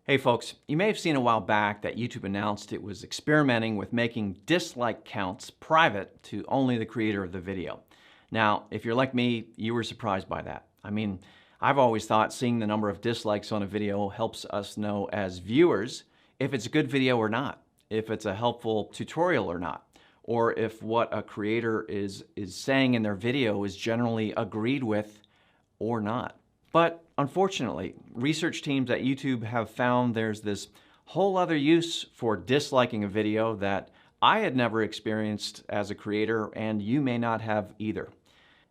Hey folks, you may have seen a while back that YouTube announced it was experimenting with making dislike counts private to only the creator of the video. Now, if you're like me, you were surprised by that. I mean, I've always thought seeing the number of dislikes on a video helps us know as viewers if it's a good video or not, if it's a helpful tutorial or not, or if what a creator is saying in their video is generally agreed with or not. But unfortunately, research teams at YouTube have found there's this whole other use for disliking a video that I had never experienced as a creator, and you may not have either.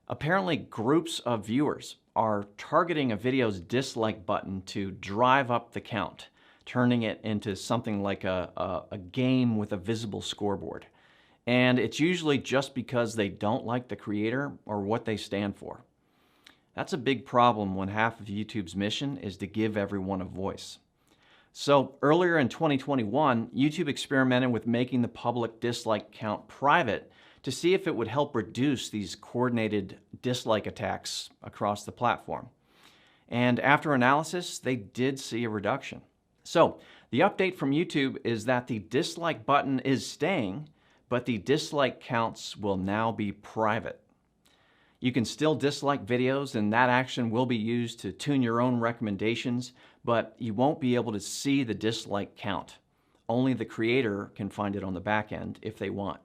Apparently, groups of viewers are targeting a video's dislike button to drive up the count, turning it into something like a game with a visible scoreboard. And it's usually just because they don't like the creator or what they stand for. That's a big problem when half of YouTube's mission is to give everyone a voice. So earlier in 2021, YouTube experimented with making the public dislike count private to see if it would help reduce these coordinated dislike attacks across the platform. And after analysis, they did see a reduction. So the update from YouTube is that the dislike button is staying, but the dislike counts will now be private. You can still dislike videos, and that action will be used to tune your own recommendations, but you won't be able to see the dislike count. Only the creator can find it on the back end if they want.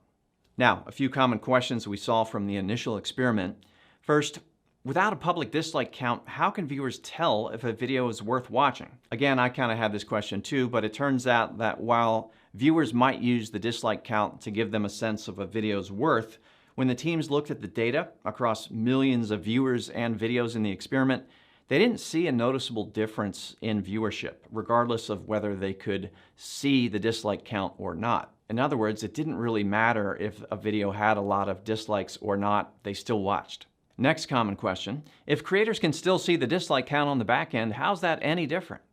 Now, a few common questions we saw from the initial experiment. First, without a public dislike count, how can viewers tell if a video is worth watching? Again, I kind of had this question too, but it turns out that while viewers might use the dislike count to give them a sense of a video's worth, when the teams looked at the data across millions of viewers and videos in the experiment, they didn't see a noticeable difference in viewership, regardless of whether they could see the dislike count or not. In other words, it didn't really matter if a video had a lot of dislikes or not, they still watched. Next common question, if creators can still see the dislike count on the back end, how's that any different?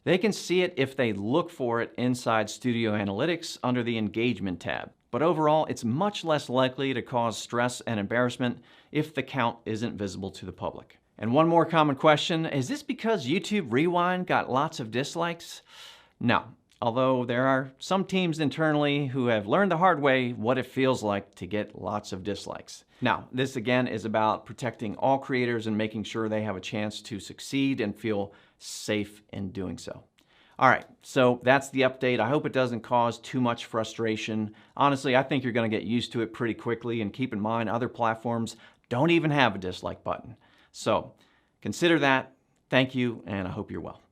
They can see it if they look for it inside Studio Analytics under the Engagement tab. But overall, it's much less likely to cause stress and embarrassment if the count isn't visible to the public. And one more common question, is this because YouTube Rewind got lots of dislikes? No, although there are some teams internally who have learned the hard way what it feels like to get lots of dislikes. Now, this again is about protecting all creators and making sure they have a chance to succeed and feel safe in doing so. All right, so that's the update. I hope it doesn't cause too much frustration. Honestly, I think you're going to get used to it pretty quickly, and keep in mind other platforms don't even have a dislike button. So consider that. Thank you, and I hope you're well.